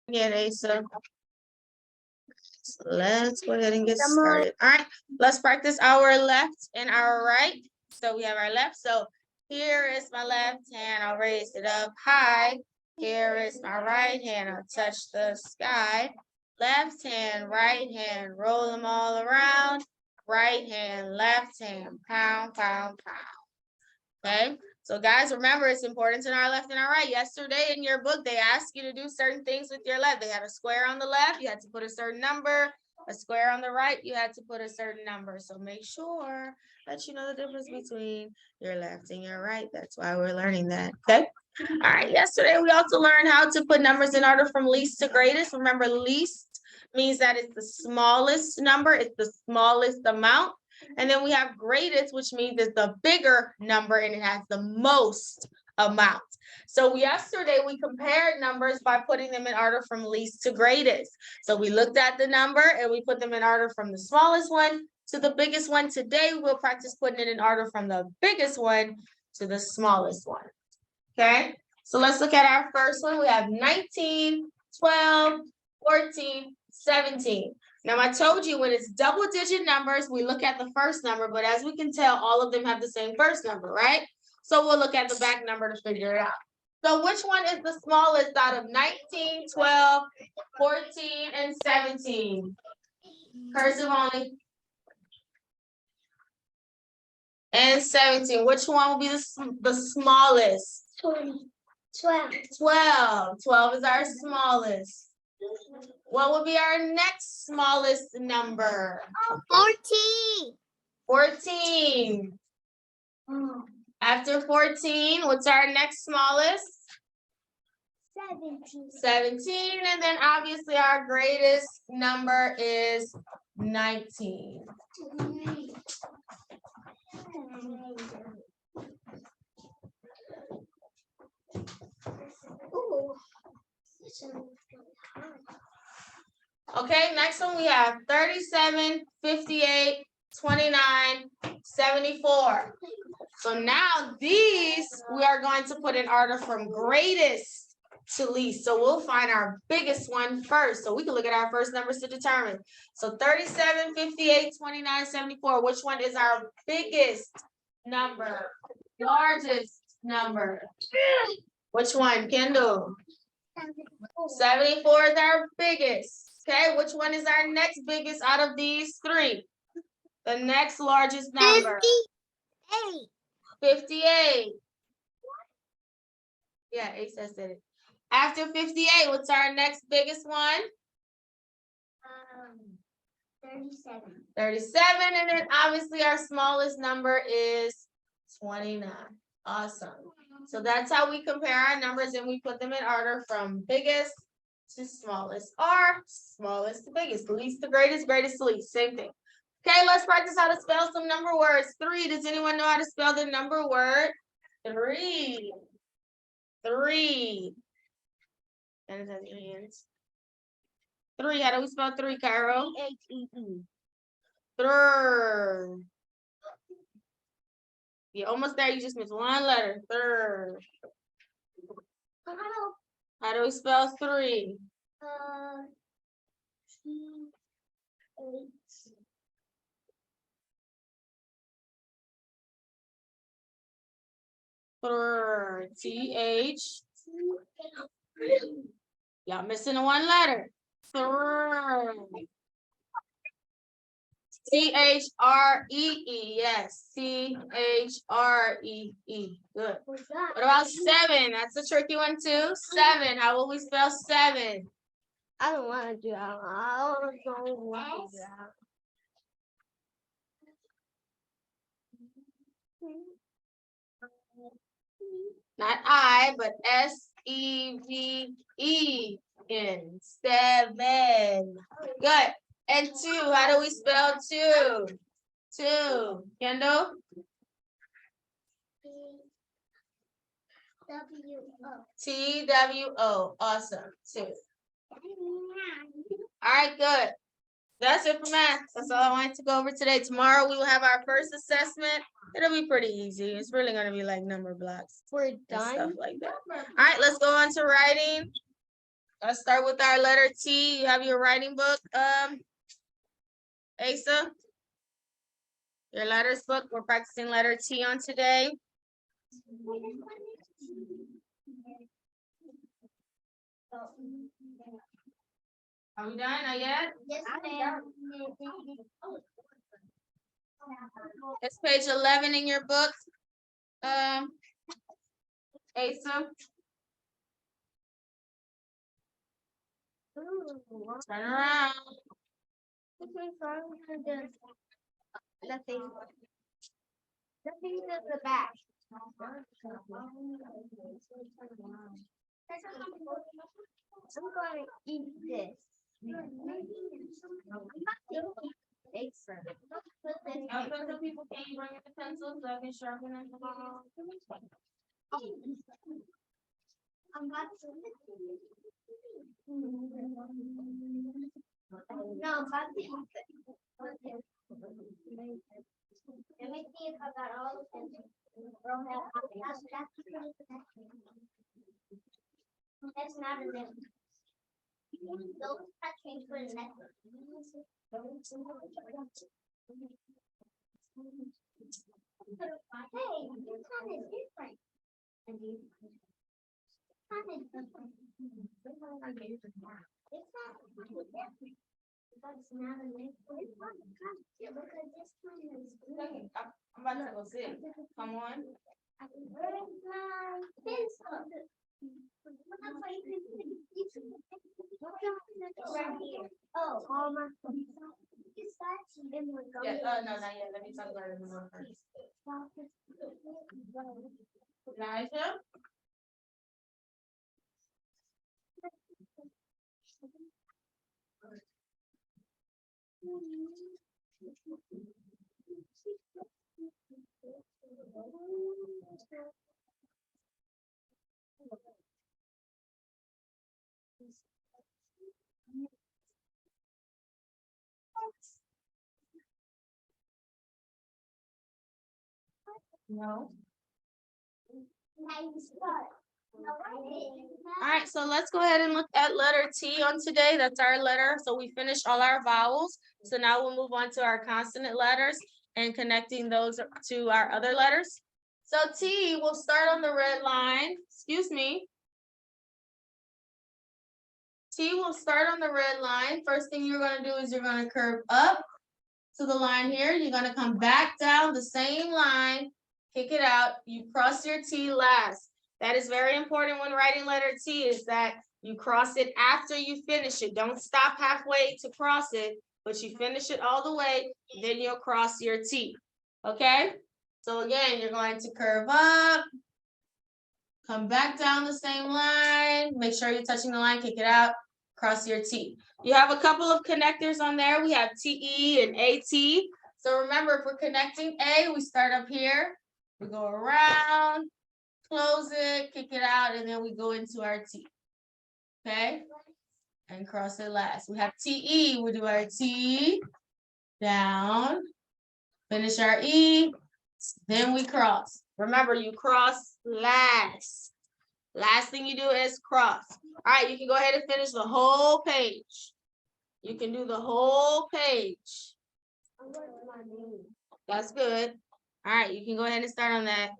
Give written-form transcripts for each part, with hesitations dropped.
Yeah, Asa. So let's go ahead and get started. All right, let's practice our left and our right. So we have our left. So here is my left hand. I'll raise it up high. Here is my right hand. I'll touch the sky. Left hand, right hand, roll them all around. Right hand, left hand, pound, pound, pound. Okay. So guys, remember, it's important to know our left and our right. Yesterday in your book, they asked you to do certain things with your left. They had a square on the left. You had to put a certain number. A square on the right, you had to put a certain number. So make sure that you know the difference between your left and your right. That's why we're learning that. Okay. All right. Yesterday, we also learned how to put numbers in order from least to greatest. Remember, least means that it's the smallest number. It's the smallest amount. And then we have greatest, which means it's the bigger number and it has the most amount. So yesterday we compared numbers by putting them in order from least to greatest. So we looked at the number and we put them in order from the smallest one to the biggest one. Today we'll practice putting it in order from the biggest one to the smallest one. Okay, so let's look at our first one. We have 19, 12, 14, 17. Now I told you when it's double digit numbers, we look at the first number, but as we can tell, all of them have the same first number, right? So we'll look at the back number to figure it out. So which one is the smallest out of 19, 12, 14, and 17? Cursive only. And 17. Which one will be the smallest? 12. 12 is our smallest. What will be our next smallest number? 14. 14. After 14, what's our next smallest? 17. 17. And then obviously our greatest number is 19. Okay, next one we have 37, 58, 29, 74. So now these we are going to put in order from greatest to least. So we'll find our biggest one first. So we can look at our first numbers to determine. So 37, 58, 29, 74. Which one is our biggest number? Largest number? Which one, Kendall? 74 is our biggest. Okay, which one is our next biggest out of these three? The next largest number. 58. 58. Yeah, Asa said it. After 58, what's our next biggest one? 37. 37, and then obviously our smallest number is 29. Awesome. So that's how we compare our numbers and we put them in order from biggest to smallest, or smallest to biggest, least to greatest, greatest to least, same thing. Okay, let's practice how to spell some number words. 3, does anyone know how to spell the number word? 3. 3. And it has your hands. 3, how do we spell 3, Cairo? T-H-E-E. 3. You're almost there, you just missed one letter. 3. How do we spell 3? T-H. Y'all missing one letter. T-H-R-E-E. Yes. T-H-R-E-E. Good. What about 7? That's a tricky one too. 7. How will we spell 7? I don't want to do that. I don't want to do that. Not I, but S-E-V-E-N. 7. Good. And 2. How do we spell 2? 2. Kendall? W-O. T-W-O. Awesome. 2. All right, good. That's it for math. That's all I wanted to go over today. Tomorrow we will have our first assessment. It'll be pretty easy. It's really gonna be like number blocks We're and stuff done. like that. All right, let's go on to writing. Let's start with our letter T. You have your writing book, Asa. Your letters book. We're practicing letter T on today. Are we done? Not yet? Yes, ma'am. It's page 11 in your book. Asa, turn around. Nothing. Nothing to the back. I'm going to eat this. Some people can't bring the pencils, so I can sharpen them. I'm about to. No, I'm about to eat it. Let me see if I got all the pencils. That's not a limit. Those touching for the next Hey, this one is different. That's not a limit. Because this one is. I'm about to go sit. Come on. Oh, all my. Yeah, no, not yet. Let me talk about it more first. Elijah? No. All right, so let's go ahead and look at letter T on today. That's our letter. So we finished all our vowels. So now we'll move on to our consonant letters and connecting those to our other letters. So T will start on the red line. Excuse me. T will start on the red line. First thing you're going to do is you're going to curve up to the line here. You're going to come back down the same line, kick it out. You cross your T last. That is very important when writing letter T, is that you cross it after you finish it. Don't stop halfway to cross it, but you finish it all the way, then you'll cross your T. Okay? So again, you're going to curve up, come back down the same line, make sure you're touching the line, kick it out, cross your T. You have a couple of connectors on there. We have TE and AT. So remember, if we're connecting A, we start up here, we go around, close it, kick it out, and then we go into our T. Okay? And cross it last. We have TE, we do our T, down, finish our E, then we cross. Remember, you cross last. Last thing you do is cross. All right, you can go ahead and finish the whole page. You can do the whole page. That's good. All right, you can go ahead and start on that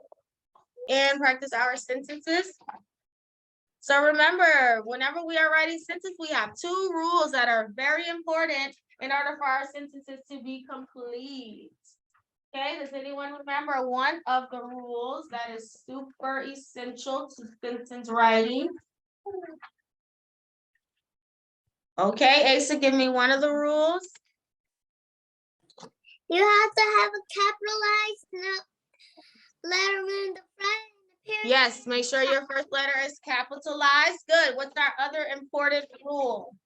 and practice our sentences. So remember, whenever we are writing sentences, we have two rules that are very important in order for our sentences to be complete. Okay, does anyone remember one of the rules that is super essential to sentence writing? Okay, Asa, give me one of the rules. You have to have a capitalized letter in the front. Yes, make sure your first letter is capitalized. Good. What's our other important rule?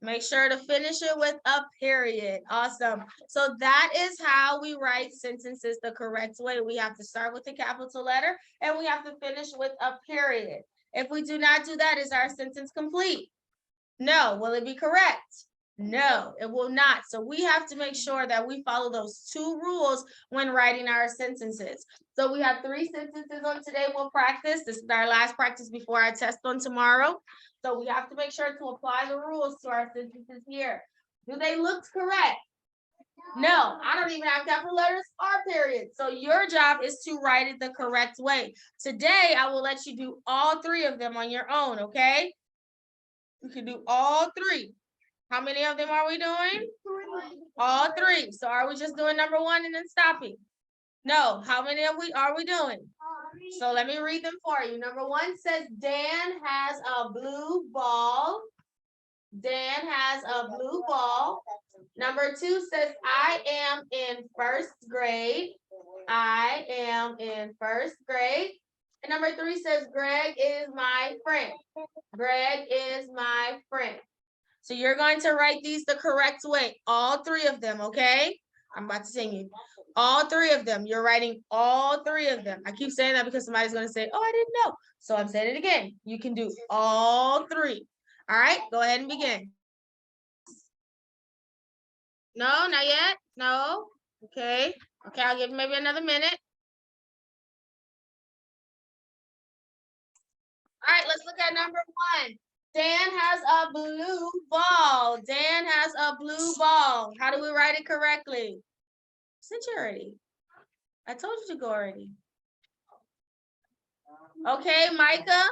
Make sure to finish it with a period. Awesome. So that is how we write sentences the correct way. We have to start with a capital letter and we have to finish with a period. If we do not do that, is our sentence complete? No. Will it be correct? No, it will not. So we have to make sure that we follow those two rules when writing our sentences. So we have 3 sentences on today we'll practice. This is our last practice before our test on tomorrow. So we have to make sure to apply the rules to our sentences here. Do they look correct? No, I don't even have capital letters or periods. So your job is to write it the correct way. Today, I will let you do all 3 of them on your own, okay? You can do all 3. How many of them are we doing? All 3. So are we just doing number 1 and then stopping? No, how many are we doing? So let me read them for you. Number 1 says Dan has a blue ball. Dan has a blue ball. Number 2 says I am in 1st grade. I am in 1st grade. And number 3 says Greg is my friend. Greg is my friend. So you're going to write these the correct way, all 3 of them, okay? I'm about to sing you. All 3 of them. You're writing all 3 of them. I keep saying that because somebody's going to say, oh, I didn't know. So I'm saying it again. You can do all 3. All right, go ahead and begin. No, not yet. No. Okay. Okay, I'll give maybe another minute. All right, let's look at number 1. Dan has a blue ball. Dan has a blue ball. How do we write it correctly? Since you already. I told you to go already. Okay, Micah.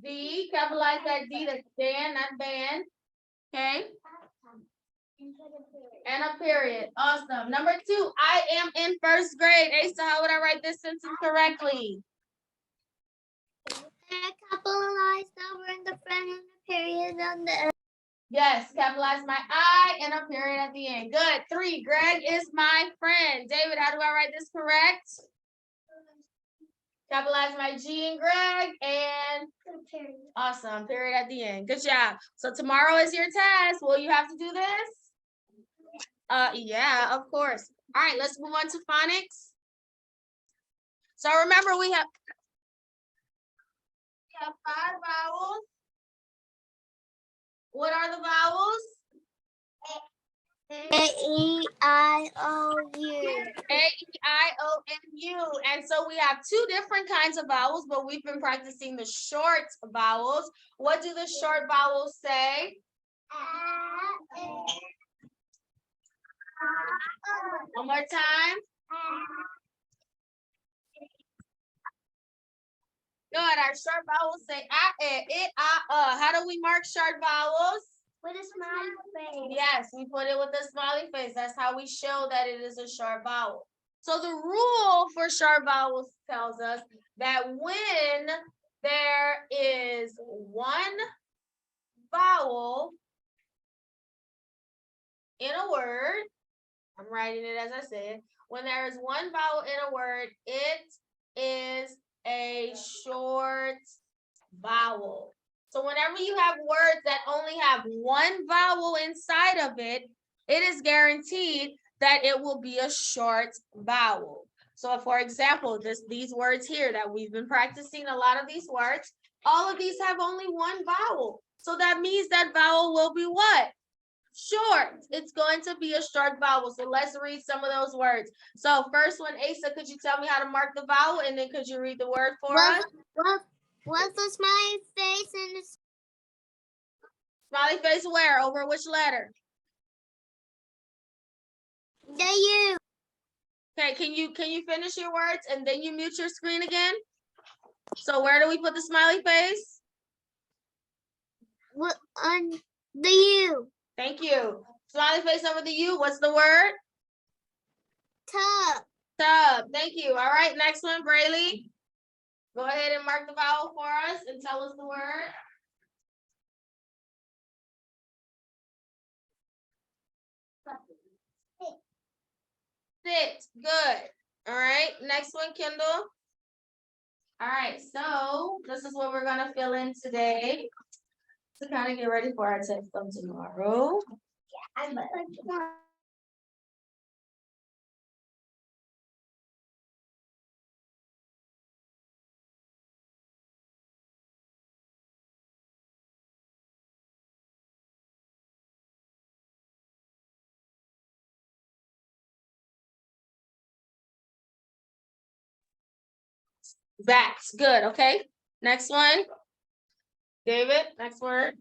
D, capitalize that D, that's Dan, not ban. Okay. And a period. Awesome. Number 2, I am in 1st grade. Asa, how would I write this sentence correctly? Capitalized over in the front and the period on the. Yes, capitalize my I and a period at the end. Good. 3, Greg is my friend. David, how do I write this correct? Capitalize my G in Greg and awesome, period at the end. Good job. So tomorrow is your test. Will you have to do this? Yeah, of course. All right, let's move on to phonics. So remember we have 5 vowels. What are the vowels? A-E-I-O-U. A-E-I-O-N-U. And so we have 2 different kinds of vowels, but we've been practicing the short vowels. What do the short vowels say? One more time. Good. Our short vowels say How do we mark short vowels? With a smiley face. Yes, we put it with a smiley face. That's how we show that it is a short vowel. So the rule for short vowels tells us that when there is one vowel in a word, I'm writing it as I said, when there is one vowel in a word, it is a short vowel. So whenever you have words that only have one vowel inside of it, it is guaranteed that it will be a short vowel. So for example, these words here that we've been practicing, a lot of these words, all of these have only one vowel. So that means that vowel will be what? Short. It's going to be a short vowel. So let's read some of those words. So first one, Asa, could you tell me how to mark the vowel? And then could you read the word for us? What's the smiley face and the Smiley face where? Over which letter? U? Okay, can you finish your words and then you mute your screen again? So where do we put the smiley face? What on the U? Thank you. Smiley face over the U. What's the word? Tub. Tub. Thank you. All right, next one, Braylee. Go ahead and mark the vowel for us and tell us the word. Sit. Good. All right, next one, Kendall. All right, so this is what we're gonna fill in today to kind of get ready for our test from tomorrow. I Vats, good, okay. Next one. David, next word.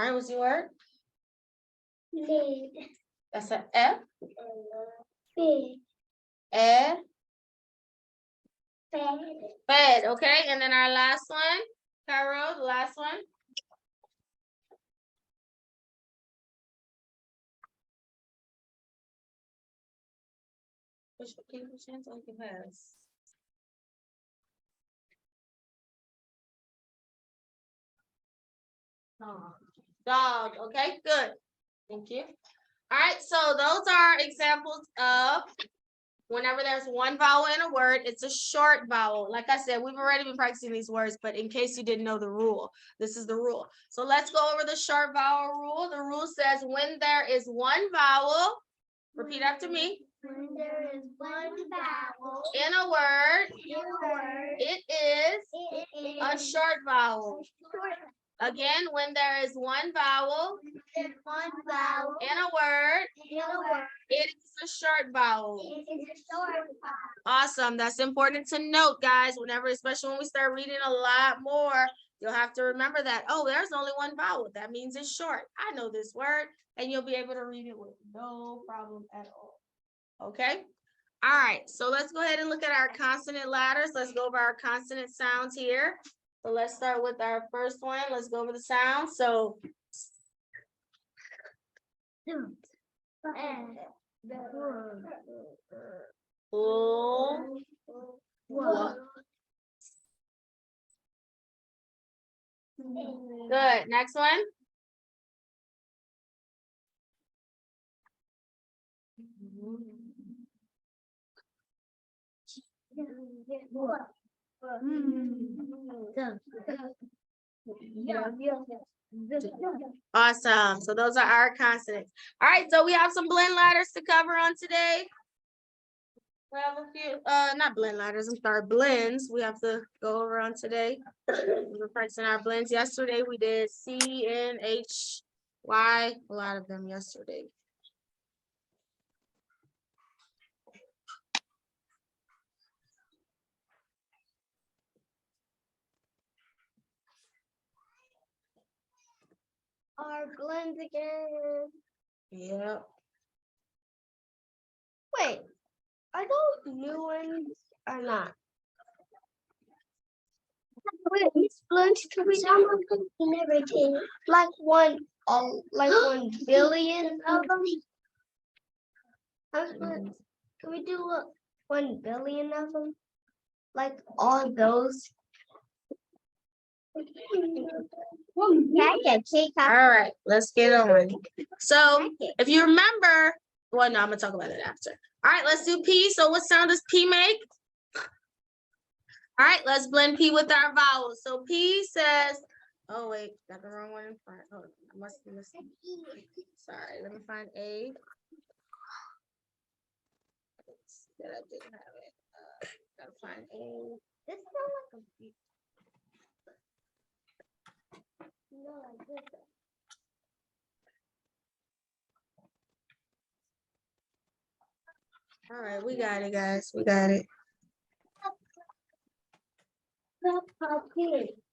All right, what's your word? Lid. That's a F. Big. Ed. Bed. Fed, okay, and then our last one, Carol, the last one. Push the key, push hands, like it has. Dog, okay, good. Thank you. All right, so those are examples of whenever there's one vowel in a word, it's a short vowel. Like I said, we've already been practicing these words, but in case you didn't know the rule, this is the rule. So let's go over the short vowel rule. The rule says when there is one vowel, repeat after me. When there is one vowel In a word, in a word, it is it is a short vowel. short. Again, when there is one vowel There's one vowel in a word, in a word, it is a short vowel. it is a short vowel. Awesome. That's important to note, guys. Whenever, especially when we start reading a lot more, you'll have to remember that, oh, there's only one vowel. That means it's short. I know this word, and you'll be able to read it with no problem at all. Okay? All right. So let's go ahead and look at our consonant ladders. Let's go over our consonant sounds here. So let's start with our first one. Let's go over the sounds. So L, good. Next one. Awesome. So those are our consonants. All right. So we have some blend ladders to cover on today. We have a few, not blend ladders, I'm sorry, blends we have to go over on today. We're practicing our blends. Yesterday we did C, N, H, Y, a lot of them yesterday. Our blends again. Yep. Wait, are those new ones or not? Wait, these blends can we never did. Like 1 billion of them? Can we do 1 billion of them? Like all those? All right, let's get on. So if you remember, well, no, I'm gonna talk about it after. All right, let's do P. So what sound does P make? All right, let's blend P with our vowels. So P says, oh wait, got the wrong one in front. Oh, I must be missing. Sorry, let me find A. That I didn't have it. Gotta find A. This sounds like a beat. No, like this. All right, we got it, guys. We got it.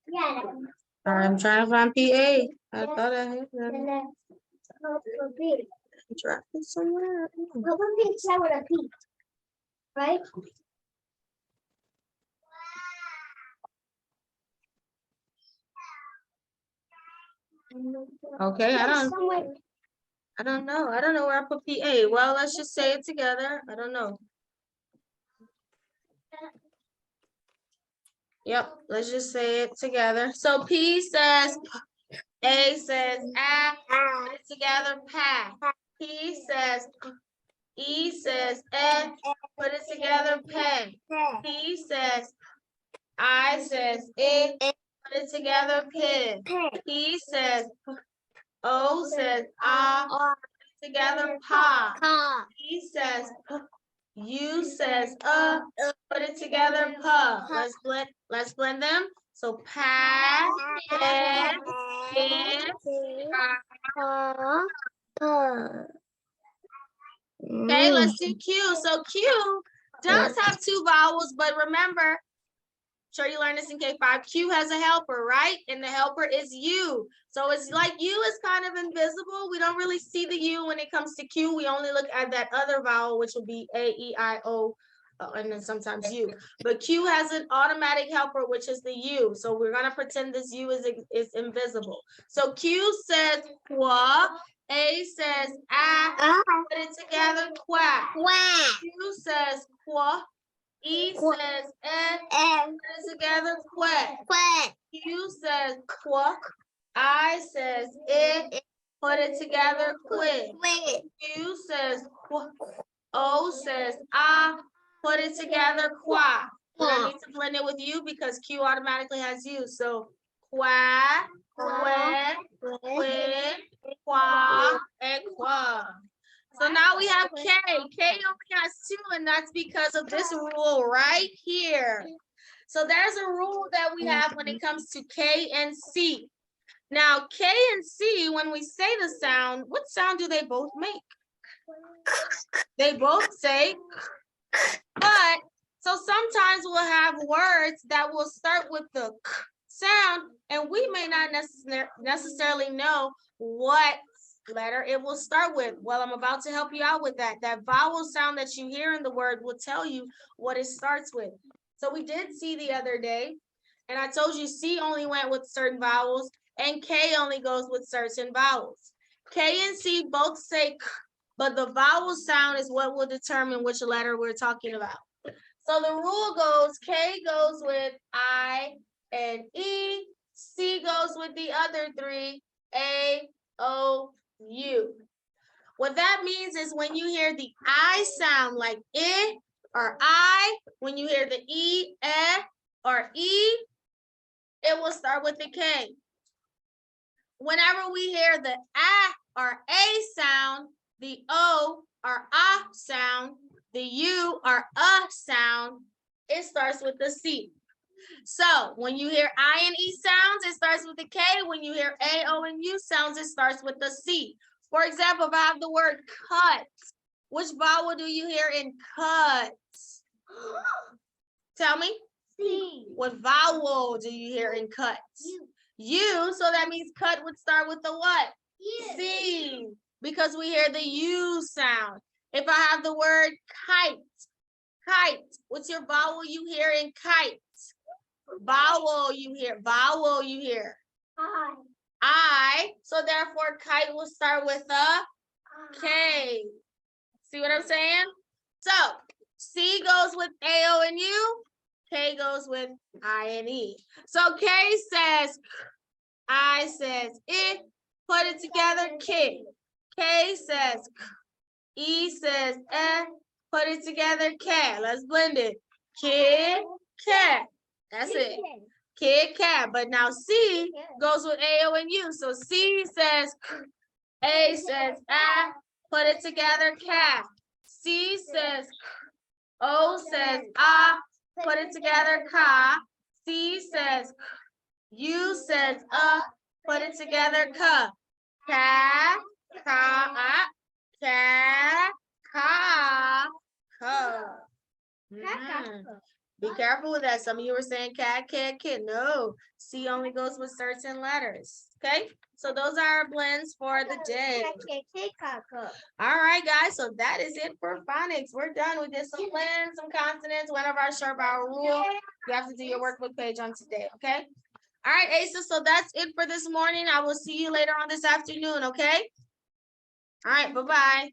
Yeah. All right, I'm trying to find PA. I thought I had that. And then Drop it somewhere. with a P, right? Okay, I don't Somewhere. know. I don't know where I put PA. Well, let's just say it together. I don't know. Yep, let's just say it together. So P says, A says, put it together, pa. P says, E says, put it together, pen. P says, I says, put it together, pin. P says, O says, put it together, pa. P says, U says, put it together, pa. Let's blend them. So pa, pen, okay, let's do Q. So Q does have two vowels, but remember, sure you learned this in K5. Q has a helper, right? And the helper is U. So it's like U is kind of invisible. We don't really see the U when it comes to Q. We only look at that other vowel, which will be A, E, I, O, and then sometimes U. But Q has an automatic helper, which is the U. So we're gonna pretend this U is invisible. So Q says qua. A says put it together, qua. Q says qua. E says put it together, quack. Q says quack. I says put it together, quit. Q says quack. O says put it together, quack. We're gonna need to blend it with you because Q automatically has you. So quack, quack, quit, quack, and quack. So now we have K. K only has two, and that's because of this rule right here. So there's a rule that we have when it comes to K and C. Now, K and C, when we say the sound, what sound do they both make? They both say, but so sometimes we'll have words that will start with the K sound, and we may not necessarily know what letter it will start with. Well, I'm about to help you out with that. That vowel sound that you hear in the word will tell you what it starts with. So we did see the other day, and I told you C only went with certain vowels, and K only goes with certain vowels. K and C both say K, but the vowel sound is what will determine which letter we're talking about. So the rule goes, K goes with I and E, C goes with the other three, A, O, U. What that means is when you hear the I sound like I or I, when you hear the E, or E, it will start with the K. Whenever we hear the or A sound, the O or sound, the U or sound, it starts with the C. So when you hear I and E sounds, it starts with the K. When you hear A, O, and U sounds, it starts with the C. For example, if I have the word cut, which vowel do you hear in cut? Tell me. C. What vowel do you hear in cut? U. So that means cut would start with the what? C. Because we hear the U sound. If I have the word kite, what's your vowel you hear in kite? Vowel you hear. I. So therefore, kite will start with a K. See what I'm saying? So C goes with A, O, and U. K goes with I and E. So K says, I says it. Put it together, K. K says, E says, put it together, K. Let's blend it. K, K. That's it. Kid cat. But now C goes with A, O, and U. So C says, A says, put it together, cat. C says, O says, put it together, ka. C says, U says, put it together, ka. Ka, ka, ka, ka, Mhm. Be careful with that. Some of you were saying cat, kid. No, C only goes with certain letters. Okay, so those are our blends for the day. All right, guys. So that is it for phonics. We're done. We did some blends, some consonants, one of our short vowel rule. You have to do your workbook page on today. Okay. All right, Asa. So that's it for this morning. I will see you later on this afternoon. Okay. All right. Bye-bye.